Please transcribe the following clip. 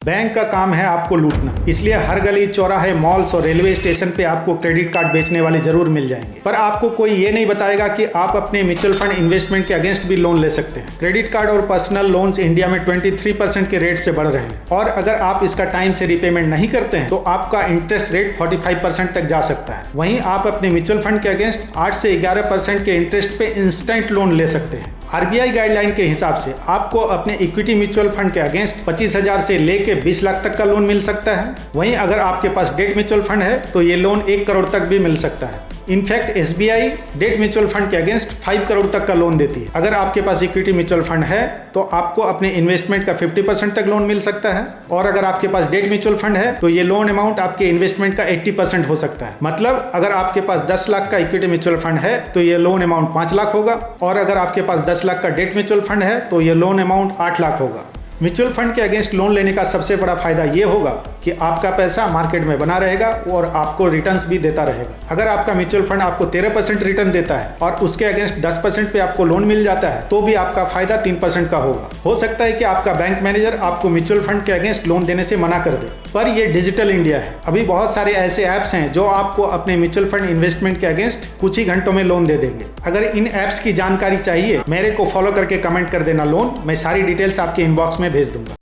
Bank का काम है आपको लूटना, इसलिए हर गली चौराहे मॉल्स और रेलवे स्टेशन पे आपको क्रेडिट कार्ड बेचने वाले जरूर मिल जाएंगे, पर आपको कोई ये नहीं बताएगा कि आप अपने म्यूचुअल फंड इन्वेस्टमेंट के अगेंस्ट भी लोन ले सकते हैं। क्रेडिट कार्ड और पर्सनल लोन्स इंडिया में 23% के रेट से बढ़ रहे हैं और अगर आप इसका टाइम से रिपेमेंट नहीं करते हैं तो आपका इंटरेस्ट रेट 45% तक जा सकता है। वहीं आप अपने म्यूचुअल फंड के अगेंस्ट 8 से 11% के इंटरेस्ट पे इंस्टेंट लोन ले सकते हैं। आरबीआई गाइडलाइन के हिसाब से आपको अपने इक्विटी म्यूचुअल फंड के अगेंस्ट 25,000 से लेके 20 लाख तक का लोन मिल सकता है। वहीं अगर आपके पास डेट म्यूचुअल फंड है तो ये लोन 1 करोड़ तक भी मिल सकता है। In fact SBI debt mutual fund के अगेंस्ट 5 करोड़ तक का लोन देती है। अगर आपके पास इक्विटी म्यूचुअल फंड है तो आपको अपने इन्वेस्टमेंट का 50% तक लोन मिल सकता है और अगर आपके पास डेट म्यूचुअल फंड है तो ये लोन अमाउंट आपके इन्वेस्टमेंट का 80% हो सकता है। मतलब अगर आपके पास 10 लाख का इक्विटी म्यूचुअल फंड है तो ये लोन अमाउंट 5 लाख होगा और अगर आपके पास 10 लाख का डेट म्यूचुअल फंड है तो ये लोन अमाउंट 8 लाख होगा। म्यूचुअल फंड के अगेंस्ट लोन लेने का सबसे बड़ा फायदा ये होगा कि आपका पैसा मार्केट में बना रहेगा और आपको रिटर्न्स भी देता रहेगा। अगर आपका म्यूचुअल फंड आपको 13% रिटर्न देता है और उसके अगेंस्ट 10% पे आपको लोन मिल जाता है तो भी आपका फायदा 3% का होगा। हो सकता है कि आपका बैंक मैनेजर आपको म्यूचुअल फंड के अगेंस्ट लोन देने से मना कर दे, पर ये डिजिटल इंडिया है। अभी बहुत सारे ऐसे ऐप्स हैं जो आपको अपने म्यूचुअल फंड इन्वेस्टमेंट के अगेंस्ट कुछ ही घंटों में लोन दे देंगे। अगर इन ऐप्स की जानकारी चाहिए मेरे को फॉलो करके कमेंट कर देना लोन, मैं सारी डिटेल्स आपके इनबॉक्स में भेज दूंगा।